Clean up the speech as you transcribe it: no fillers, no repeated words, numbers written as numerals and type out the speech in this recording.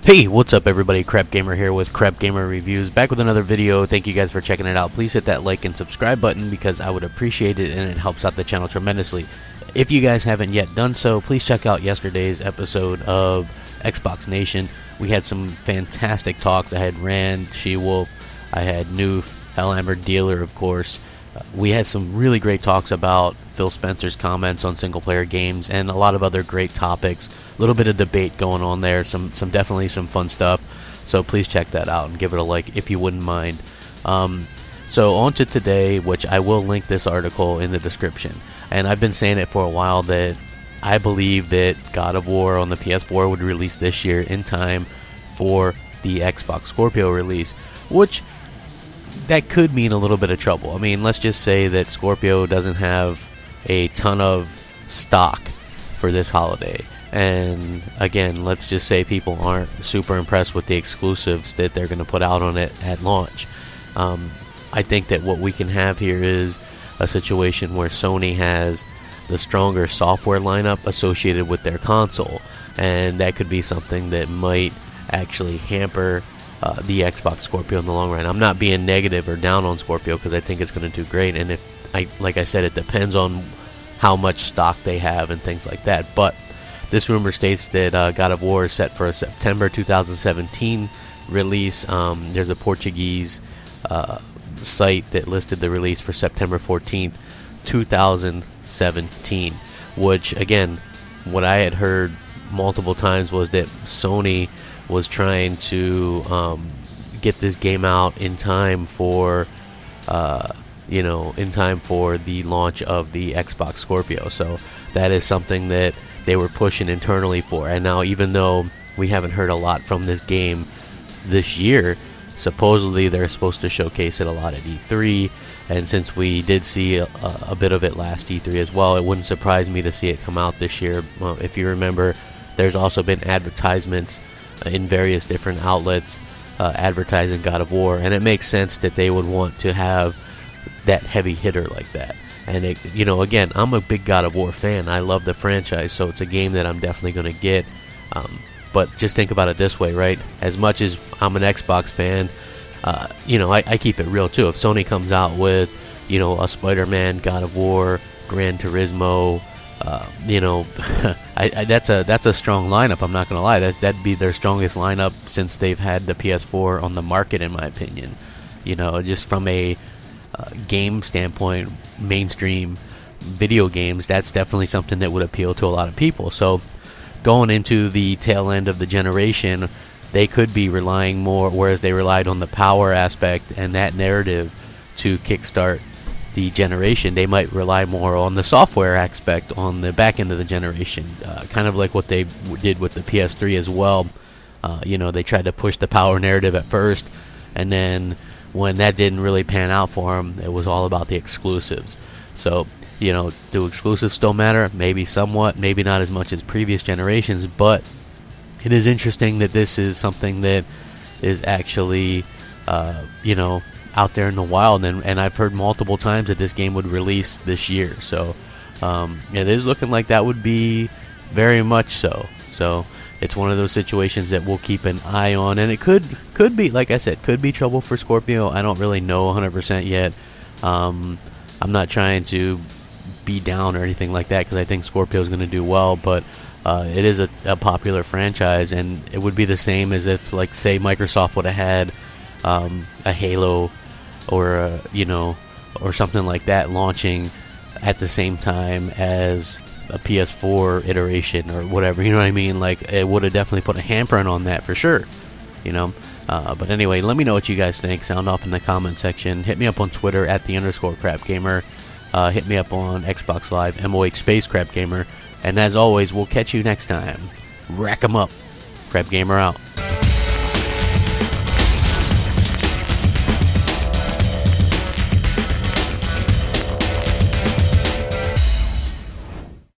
Hey, what's up everybody, Crapgamer here with Crapgamer Reviews, back with another video. Thank you guys for checking it out. Please hit that like and subscribe button because I would appreciate it and it helps out the channel tremendously. If you guys haven't yet done so, please check out yesterday's episode of Xbox Nation. We had some fantastic talks. I had Rand, She-Wolf, I had Noof, Hellhammer Dealer, of course. We had some really great talks about Phil Spencer's comments on single-player games and a lot of other great topics. A little bit of debate going on there, some definitely some fun stuff. So please check that out and give it a like if you wouldn't mind. So on to today, which I will link this article in the description. And I've been saying it for a while that I believe that God of War on the PS4 would release this year in time for the Xbox Scorpio release, which that could mean a little bit of trouble. I mean, let's just say that Scorpio doesn't have a ton of stock for this holiday. And again, let's just say people aren't super impressed with the exclusives that they're going to put out on it at launch. I think that what we can have here is a situation where Sony has the stronger software lineup associated with their console. And that could be something that might actually hamper the Xbox Scorpio in the long run. I'm not being negative or down on Scorpio because I think it's going to do great, and like I said, it depends on how much stock they have and things like that. But this rumor states that God of War is set for a September 2017 release. There's a Portuguese site that listed the release for September 14th, 2017, which again, what I had heard multiple times was that Sony was trying to get this game out in time for in time for the launch of the Xbox Scorpio. So that is something that they were pushing internally for. And now, even though we haven't heard a lot from this game this year, supposedly they're supposed to showcase it a lot at E3, and since we did see a bit of it last E3 as well, it wouldn't surprise me to see it come out this year. If you remember, there's also been advertisements in various different outlets advertising God of War, and it makes sense that they would want to have that heavy hitter like that. And again, I'm a big God of War fan. I love the franchise, so it's a game that I'm definitely going to get. But just think about it this way, right? As much as I'm an Xbox fan, I keep it real too. If Sony comes out with, a Spider-Man, God of War, Gran Turismo, that's a strong lineup. I'm not gonna lie. That'd be their strongest lineup since they've had the PS4 on the market, in my opinion. Just from a game standpoint, mainstream video games, that's definitely something that would appeal to a lot of people. So going into the tail end of the generation, they could be relying more, whereas they relied on the power aspect and that narrative to kickstart the generation, they might rely more on the software aspect on the back end of the generation, kind of like what they did with the PS3 as well. They tried to push the power narrative at first, and then when that didn't really pan out for them, it was all about the exclusives. So, do exclusives still matter? Maybe somewhat, maybe not as much as previous generations, but it is interesting that this is something that is actually, out there in the wild, and I've heard multiple times that this game would release this year. So it is looking like that would be very much so. So it's one of those situations that we'll keep an eye on, and it could be, like I said, could be trouble for Scorpio. I don't really know 100% yet. I'm not trying to be down or anything like that because I think Scorpio is going to do well, but it is a popular franchise, and it would be the same as if, like, say, Microsoft would have had a Halo or or something like that launching at the same time as a PS4 iteration or whatever. You know what I mean? Like, it would have definitely put a hamper on that for sure. But anyway, let me know what you guys think. Sound off in the comment section. Hit me up on Twitter at @the_Crapgamer. Hit me up on Xbox Live, MOH Crapgamer. And as always, we'll catch you next time. Rack 'em up. Crapgamer out.